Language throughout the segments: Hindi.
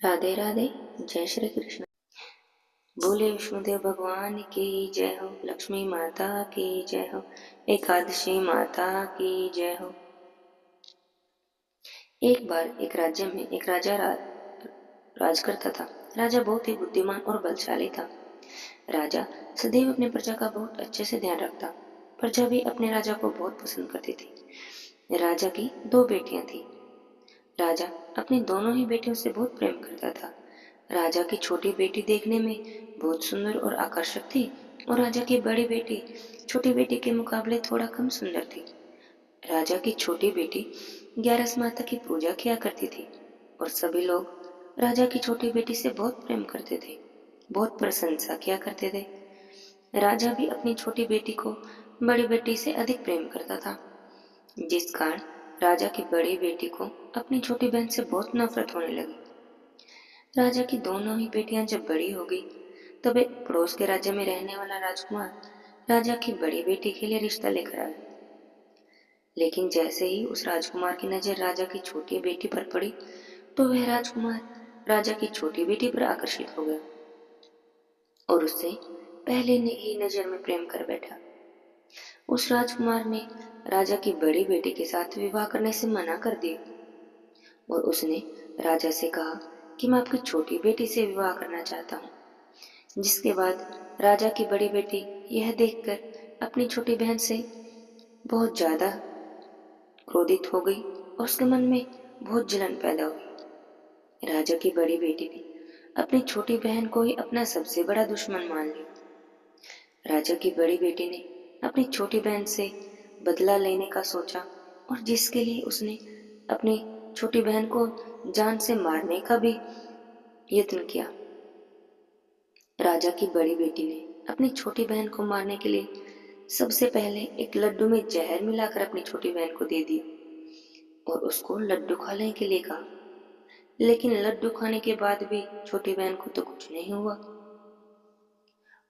राधे राधे। जय श्री कृष्ण। बोले विष्णुदेव भगवान की जय हो, लक्ष्मी माता की जय हो, एकादशी माता की जय हो। एक बार एक राज्य में एक राजा राज करता था। राजा बहुत ही बुद्धिमान और बलशाली था। राजा सदैव अपने प्रजा का बहुत अच्छे से ध्यान रखता। प्रजा भी अपने राजा को बहुत पसंद करती थी। राजा की दो बेटियां थी। राजा अपनी दोनों ही बेटियों से बहुत प्रेम करता था। राजा की छोटी बेटी देखने में बहुत सुंदर और आकर्षक थी, और राजा की बड़ी बेटी छोटी बेटी के मुकाबले थोड़ा कम सुंदर थी। राजा की छोटी बेटी 11 माता की पूजा किया करती थी, और सभी लोग राजा की छोटी बेटी से बहुत प्रेम करते थे, बहुत प्रशंसा किया करते थे। राजा भी अपनी छोटी बेटी को बड़ी बेटी से अधिक प्रेम करता था, जिस कारण राजा की बड़ी बेटी को अपनी छोटी बहन से बहुत नफरत होने लगी। राजा की दोनों ही बेटियां जब बड़ी हो गई, तब एक पड़ोस के राज्य में रहने वाला राजकुमार राजा की बड़ी बेटी के लिए रिश्ता लेकर आया। लेकिन जैसे ही उस राजकुमार की नजर राजा की छोटी बेटी पर पड़ी, तो वह राजकुमार राजा की छोटी बेटी पर आकर्षित हो गया और उससे पहले ही नजर में प्रेम कर बैठा। उस राजकुमार ने राजा की बड़ी बेटी के साथ विवाह करने से मना कर दिया, और उसने राजा से कहा कि मैं आपकी छोटी बेटी से विवाह करना चाहता हूँ। जिसके बाद राजा की बड़ी बेटी यह देखकर अपनी छोटी बहन से बहुत ज्यादा क्रोधित हो गई, और उसके मन में बहुत जलन पैदा हुई। राजा की बड़ी बेटी ने अपनी छोटी बहन को ही अपना सबसे बड़ा दुश्मन मान लिया। राजा की बड़ी बेटी ने अपनी छोटी बहन से बदला लेने का सोचा, और जिसके लिए उसने अपनी छोटी बहन को जान से मारने का भी यत्न किया। राजा की बड़ी बेटी ने अपनी छोटी बहन को मारने के लिए सबसे पहले एक लड्डू में जहर मिलाकर अपनी छोटी बहन को दे दिया, और उसको लड्डू खाने के लिए कहा। लेकिन लड्डू खाने के बाद भी छोटी बहन को तो कुछ नहीं हुआ।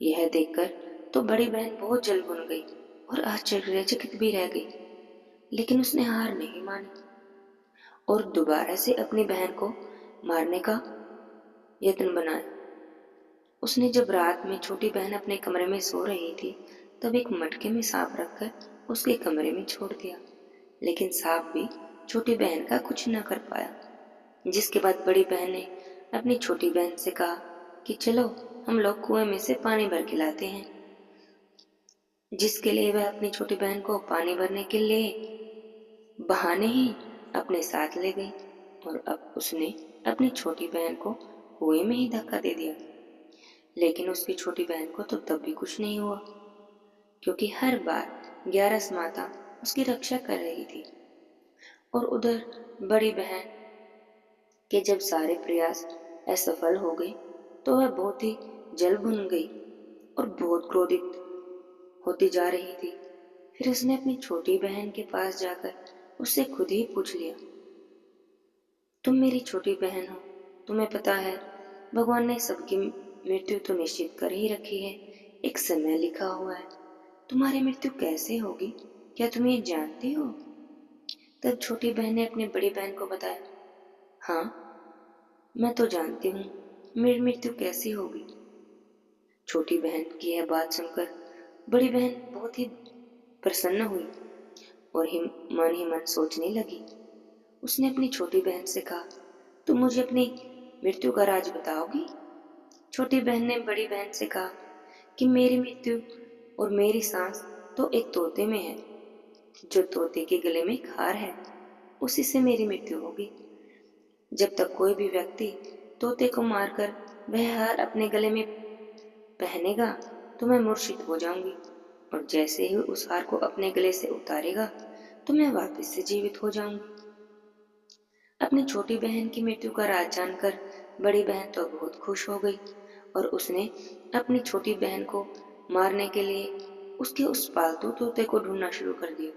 यह देखकर तो बड़ी बहन बहुत जल भुन गई और आश्चर्यचकित भी रह गई, लेकिन उसने हार नहीं मानी और दोबारा से अपनी बहन को मारने का यत्न बनाया। उसने जब रात में छोटी बहन अपने कमरे में सो रही थी, तब एक मटके में सांप रखकर उसके कमरे में छोड़ दिया, लेकिन सांप भी छोटी बहन का कुछ न कर पाया। जिसके बाद बड़ी बहन ने अपनी छोटी बहन से कहा कि चलो हम लोग कुएं में से पानी भर के लाते हैं। जिसके लिए वह अपनी छोटी बहन को पानी भरने के लिए बहाने ही अपने साथ ले गई, और अब उसने अपनी छोटी बहन को कुएं में ही धक्का दे दिया। लेकिन उसकी छोटी बहन को तो तब भी कुछ नहीं हुआ, क्योंकि हर बार 11 माता उसकी रक्षा कर रही थी। और उधर बड़ी बहन के जब सारे प्रयास असफल हो गए, तो वह बहुत ही जल भुन गई और बहुत क्रोधित होती जा रही थी। फिर उसने अपनी छोटी बहन के पास जाकर उससे खुद ही पूछ लिया, तुम मेरी छोटी बहन हो, तुम्हें पता है भगवान ने सबकी मृत्यु तो निश्चित कर ही रखी है, एक समय लिखा हुआ है, तुम्हारी मृत्यु कैसे होगी, क्या तुम ये जानती हो? तब छोटी बहन ने अपनी बड़ी बहन को बताया, हाँ मैं तो जानती हूँ मेरी मृत्यु कैसी होगी। छोटी बहन की यह बात सुनकर बड़ी बहन बहुत ही प्रसन्न हुई और मन ही मन सोचने लगी। उसने अपनी छोटी बहन से कहा, तुम मुझे अपनी मृत्यु का राज बताओगी? छोटी बहन ने बड़ी बहन से कहा कि मेरी मृत्यु और मेरी सांस तो एक तोते में है, जो तोते के गले में खार है, उसी से मेरी मृत्यु होगी। जब तक कोई भी व्यक्ति तोते को मारकर वह हार अपने गले में पहनेगा, तो मैं मूर्छित हो जाऊंगी, और जैसे ही उस हार को अपने गले से उतारेगा, तो मैं वापस से जीवित हो जाऊंगी। अपनी छोटी बहन की मृत्यु का राज जानकर बड़ी बहन तो बहुत खुश हो गई, और उसने अपनी छोटी बहन को मारने के लिए उसके उस पालतू तोते को ढूंढना शुरू कर दिया।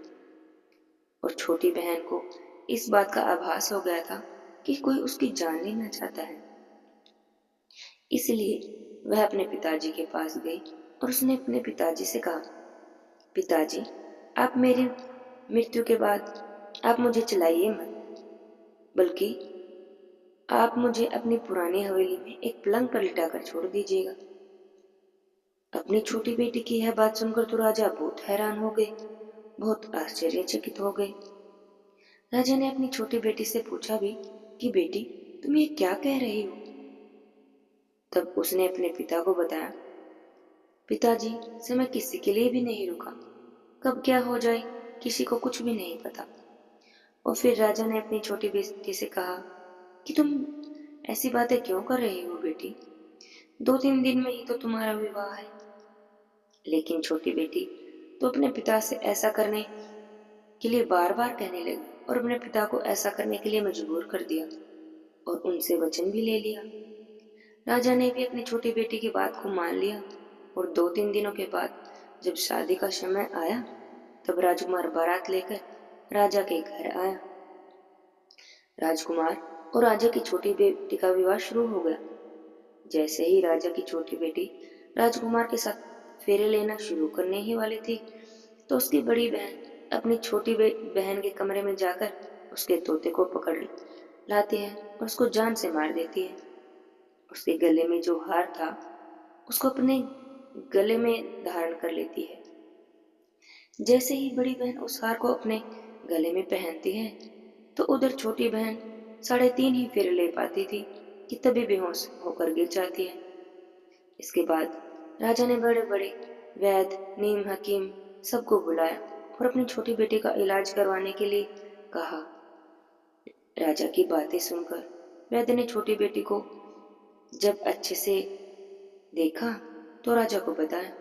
और छोटी बहन को इस बात का आभास हो गया था कि कोई उसकी जान लेना चाहता है। इसलिए वह अपने पिताजी के पास गई और उसने अपने पिताजी से कहा, पिताजी आप मेरी मृत्यु के बाद आप मुझे चलाइए मत, बल्कि आप मुझे अपनी पुरानी हवेली में एक पलंग पर लिटाकर छोड़ दीजिएगा। अपनी छोटी बेटी की यह बात सुनकर तो राजा बहुत हैरान हो गए, बहुत आश्चर्यचकित हो गए। राजा ने अपनी छोटी बेटी से पूछा भी कि बेटी, तुम ये क्या कह रही हो? तब उसने अपने पिता को बताया, पिताजी, समय किसी के लिए भी नहीं रुका, कब क्या हो जाए किसी को कुछ भी नहीं पता। और फिर राजा ने अपनी छोटी बेटी से कहा कि तुम ऐसी बातें क्यों कर रही हो बेटी, 2-3 दिन में ही तो तुम्हारा विवाह है। लेकिन छोटी बेटी तो अपने पिता से ऐसा करने के लिए बार बार कहने लगी और अपने पिता को ऐसा करने के लिए मजबूर कर दिया और उनसे वचन भी ले लिया। राजा ने भी अपनी छोटी बेटी की बात को मान लिया और 2-3 दिनों के बाद जब शादी का समय आया, तब राजकुमार बारात लेकर राजा के घर आया। राजकुमार और राजा की छोटी बेटी का विवाह शुरू हो गया। जैसे ही राजा की छोटी बेटी राजकुमार के साथ फेरे लेना शुरू करने ही वाली थी, तो उसकी बड़ी बहन अपनी छोटी बहन के कमरे में जाकर उसके तोते को पकड़ लाती है और उसको जान से मार देती है। उसके गले में जो हार था उसको अपने गले में धारण कर लेती है। जैसे ही बड़ी बहन उस हार को अपने गले में पहनती है, तो उधर छोटी बहन 3.5 ही फेरे ले पाती थी कि तभी बेहोश होकर गिर जाती है। इसके बाद राजा ने बड़े बड़े वैद्य, नीम हकीम सबको बुलाया और अपनी छोटी बेटी का इलाज करवाने के लिए कहा। राजा की बातें सुनकर वैद्य ने छोटी बेटी को जब अच्छे से देखा, तो राजा को बताया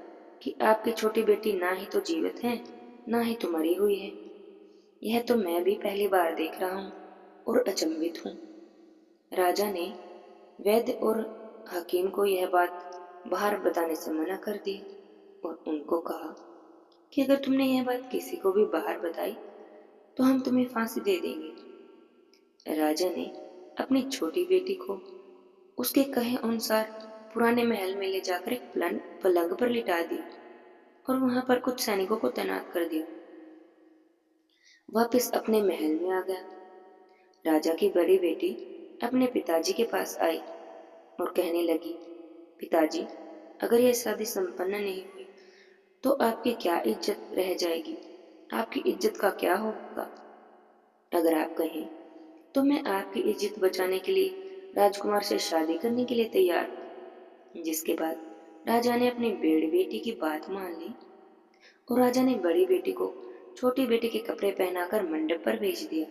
कि आपकी छोटी बेटी ना ही तो जीवित है, ना ही तो मरी हुई है। यह तो मैं भी पहली बार देख रहा हूँ और अचंभित हूँ। राजा ने वैद्य और हकीम को यह बात बाहर बताने से मना कर दी और उनको कहा कि अगर तुमने यह बात किसी को भी बाहर बताई तो हम तुम्हें फांसी दे देंगे। राजा ने अपनी छोटी बेटी को उसके कहे अनुसार पुराने महल में ले जाकर एक पलंग पर लिटा दिया और वहां पर कुछ सैनिकों को तैनात कर दिया। वापस अपने महल में आ गया। राजा की बड़ी बेटी अपने पिताजी के पास आई और कहने लगी, पिताजी, अगर यह शादी संपन्न नहीं हुई तो आपकी क्या इज्जत रह जाएगी, आपकी इज्जत का क्या होगा? अगर आप कहें तो मैं आपकी इज्जत बचाने के लिए राजकुमार से शादी करने के लिए तैयार हूँ। जिसके बाद राजा ने अपनी बड़ी बेटी की बात मान ली और राजा ने बड़ी बेटी को छोटी बेटी के कपड़े पहनाकर मंडप पर भेज दिया।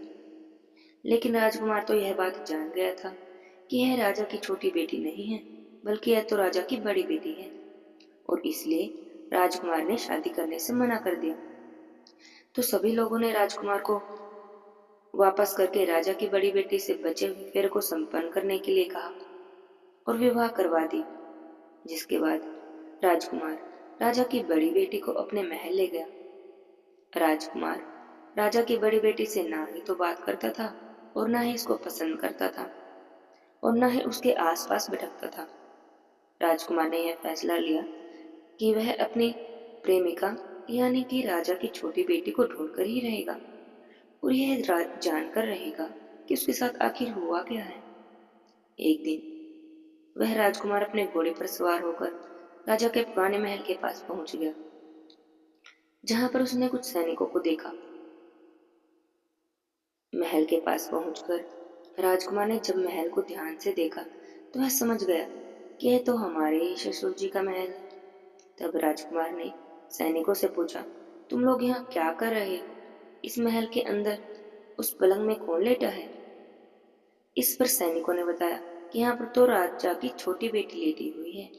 लेकिन राजकुमार तो यह बात जान गया था कि यह राजा की छोटी बेटी नहीं है, बल्कि यह तो राजा की बड़ी बेटी है, और इसलिए राजकुमार ने शादी करने से मना कर दिया। तो सभी लोगों ने राजकुमार को वापस करके राजा की बड़ी बेटी से बचे हुए फेरे को संपन्न करने के लिए कहा और विवाह करवा दी। जिसके बाद राजकुमार राजा की बड़ी बेटी को अपने महल ले गया। राजकुमार राजा की बड़ी बेटी से ना ही तो बात करता था और ना ही इसको पसंद करता था और ना ही उसके आसपास भटकता था। राजकुमार ने यह फैसला लिया कि वह अपनी प्रेमिका यानी कि राजा की छोटी बेटी को ढूंढकर ही रहेगा और यह जानकर रहेगा कि उसके साथ आखिर हुआ क्या है। एक दिन वह राजकुमार अपने घोड़े पर सवार होकर राजा के पुराने महल के पास पहुंच गया, जहां पर उसने कुछ सैनिकों को देखा। महल के पास पहुंचकर राजकुमार ने जब महल को ध्यान से देखा तो वह समझ गया कि यह तो हमारे ही ससुर जी का महल है। तब राजकुमार ने सैनिकों से पूछा, तुम लोग यहाँ क्या कर रहे हो? इस महल के अंदर उस पलंग में कौन लेटा है? इस पर सैनिकों ने बताया कि यहाँ पर तो राजा की छोटी बेटी लेटी हुई है।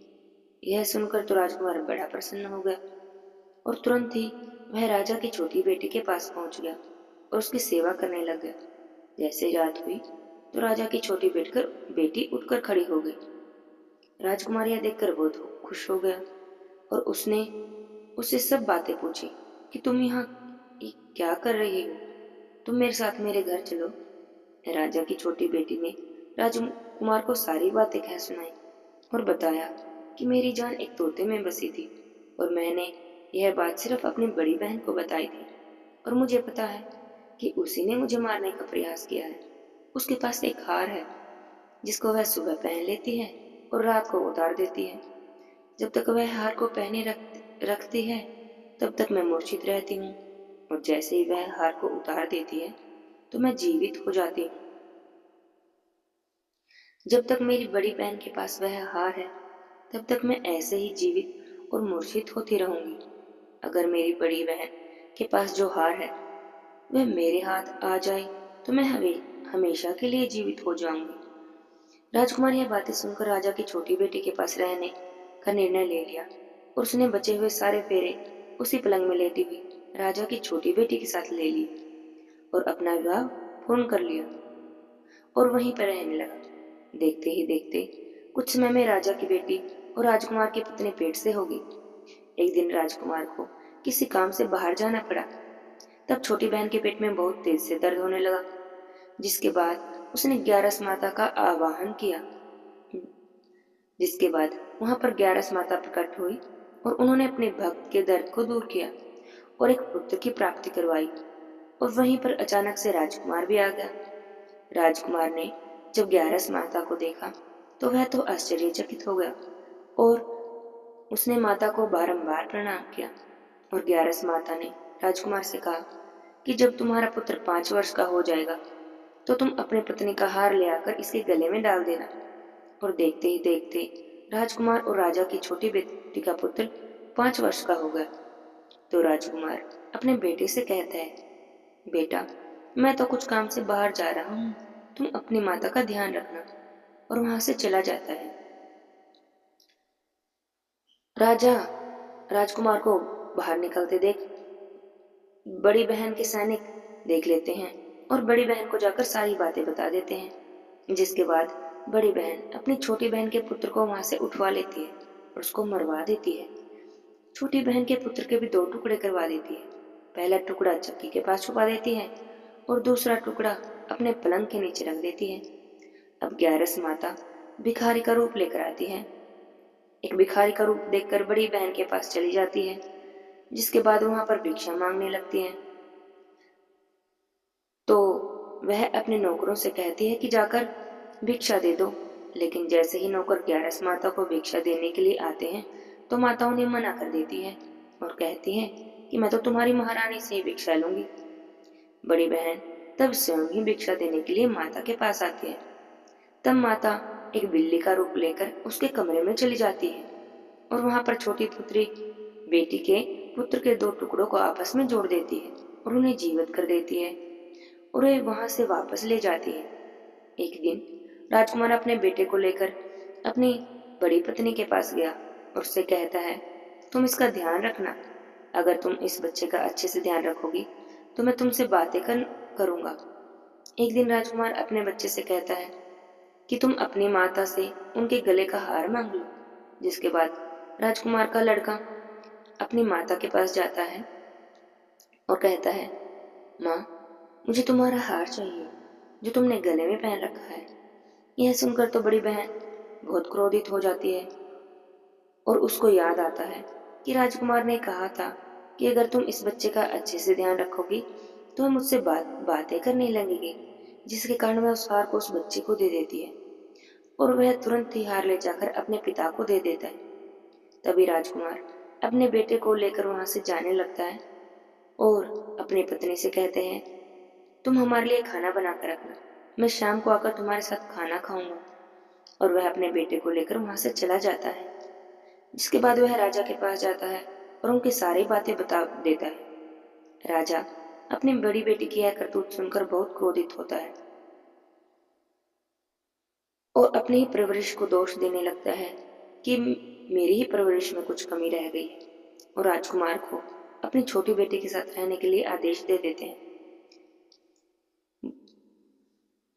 यह सुनकर तो राजकुमार बड़ा प्रसन्न हो गया और तुरंत ही वह राजा की छोटी बेटी के पास पहुंच गया और उसकी सेवा करने लग गया। जैसे रात हुई तो राजा की छोटी बेटी उठकर खड़ी हो गई। राजकुमार यह देखकर बहुत खुश हो गया और उसने उससे सब बातें पूछी कि तुम यहाँ क्या कर रही हो, तुम मेरे साथ मेरे घर चलो। राजा की छोटी बेटी ने राजकुमार को सारी बातें कह सुनाई और बताया कि मेरी जान एक तोते में बसी थी और मैंने यह बात सिर्फ अपनी बड़ी बहन को बताई थी और मुझे पता है कि उसी ने मुझे मारने का प्रयास किया है। उसके पास एक हार है जिसको वह सुबह पहन लेती है और रात को उतार देती है। जब तक वह हार को पहने रखती है तब तक मैं मूर्छित रहती हूँ, और जैसे ही वह हार को उतार देती है तो मैं जीवित हो जाती हूँ। जब तक मेरी बड़ी बहन के पास वह हार है तब तक मैं ऐसे ही जीवित और मूर्छित होती रहूंगी। अगर मेरी बड़ी बहन के पास जो हार है वह मेरे हाथ आ जाए तो मैं हमेशा के लिए जीवित हो जाऊंगी। राजकुमार यह बातें सुनकर राजा की छोटी बेटी के पास रहने का निर्णय ले लिया और उसने बचे हुए सारे फेरे उसी पलंग में लेटी हुई राजा की छोटी बेटी के साथ ले लिए और अपना विवाह पूर्ण कर लिया और वहीं पर रहने लगा। देखते ही देखते कुछ समय में राजा की बेटी और राजकुमार की पत्नी पेट से हो गई। एक दिन राजकुमार को किसी काम से बाहर जाना पड़ा। तब छोटी बहन के पेट में बहुत तेज से दर्द होने लगा, जिसके बाद उसने 11 माता का आवाहन किया। जिसके बाद वहां पर 11 माता प्रकट हुई और उन्होंने अपने भक्त के दर्द को दूर किया और एक पुत्र की प्राप्ति करवाई। और वहीं पर अचानक से राजकुमार भी आ गया। राजकुमार ने जब 11 माता को देखा तो वह तो आश्चर्यचकित हो गया और उसने माता को बारंबार प्रणाम किया। और 11 माता ने राजकुमार से कहा कि जब तुम्हारा पुत्र 5 वर्ष का हो जाएगा तो तुम अपनी पत्नी का हार ले आकर इसके गले में डाल देना। और देखते ही देखते राजकुमार और राजा की छोटी बेटी का पुत्र 5 वर्ष का हो गया। तो राजकुमार अपने बेटे से कहता है, बेटा, मैं तो कुछ काम से बाहर जा रहा हूँ, तुम अपनी माता का ध्यान रखना। और वहां से चला जाता है। राजा राजकुमार को बाहर निकलते देख बड़ी बहन के सैनिक देख लेते हैं और बड़ी बहन को जाकर सारी बातें बता देते हैं। जिसके बाद बड़ी बहन अपनी छोटी बहन के पुत्र को वहां से उठवा लेती है और उसको मरवा देती है। छोटी बहन के पुत्र के भी 2 टुकड़े करवा देती है। पहला टुकड़ा चक्की के पास छुपा देती है और दूसरा टुकड़ा अपने पलंग के नीचे रख देती है। अब 11 माता भिखारी का रूप लेकर आती है। एक भिखारी का रूप देखकर बड़ी बहन के पास चली जाती है, जिसके बाद वहां पर भिक्षा मांगने लगती है। तो वह अपने नौकरों से कहती है कि जाकर भिक्षा दे दो। लेकिन जैसे ही नौकर 11 माता को भिक्षा देने के लिए आते हैं तो माता उन्हें मना कर देती है और कहती है कि मैं तो तुम्हारी महारानी से ही भिक्षा लूंगी। बड़ी बहन तब स्वयं ही भिक्षा देने के लिए माता के पास आती है। तब माता एक बिल्ली का रूप लेकर उसके कमरे में चली जाती है और वहां पर छोटी पुत्री बेटी के पुत्र के 2 टुकड़ों को आपस में जोड़ देती है और उन्हें जीवित कर देती है और वे वहां से वापस ले जाती है। एक दिन राजकुमार अपने बेटे को लेकर अपनी बड़ी पत्नी के पास गया और उससे कहता है, तुम इसका ध्यान रखना। अगर तुम इस बच्चे का अच्छे से ध्यान रखोगी तो मैं तुमसे बातें करूंगा। एक दिन राजकुमार अपने बच्चे से कहता है कि तुम अपनी माता से उनके गले का हार मांग लो। जिसके बाद राजकुमार का लड़का अपनी माता के पास जाता है और कहता है, माँ, मुझे तुम्हारा हार चाहिए जो तुमने गले में पहन रखा है। यह सुनकर तो बड़ी बहन बहुत क्रोधित हो जाती है और उसको याद आता है कि राजकुमार ने कहा था कि अगर तुम इस बच्चे का अच्छे से ध्यान रखोगी तो वह मुझसे बातें करने लगेगी, जिसके कारण वह उस हार को उस बच्चे को दे देती है और वह तुरंत ही हार ले जाकर अपने पिता को दे देता है। तभी राजकुमार अपने बेटे को लेकर वहां से जाने लगता है और अपनी पत्नी से कहते हैं, तुम हमारे लिए खाना बना कर रखना, मैं शाम को आकर तुम्हारे साथ खाना खाऊंगा। और वह अपने बेटे को लेकर वहां से चला जाता है। जिसके बाद वह राजा के पास जाता है और उनकी सारी बातें बता देता है। राजा अपनी बड़ी बेटी की यह करतूत सुनकर बहुत क्रोधित होता है और अपनी ही परवरिश को दोष देने लगता है कि मेरी ही परवरिश में कुछ कमी रह गई है, और राजकुमार को अपनी छोटी बेटी के साथ रहने के लिए आदेश दे देते हैं।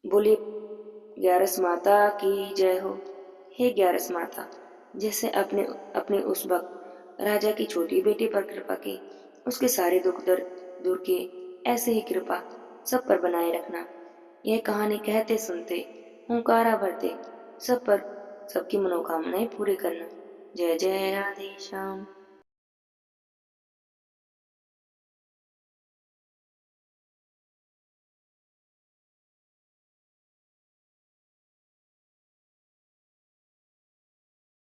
बोलिए 11 माता की जय हो। हे 11 माता, जैसे अपने उस वक्त राजा की छोटी बेटी पर कृपा की, उसके सारे दुख दर्द दूर किए, ऐसे ही कृपा सब पर बनाए रखना। यह कहानी कहते सुनते हुंकारा भरते सब पर सबकी मनोकामनाएं पूरी करना। जय जय राधे श्याम।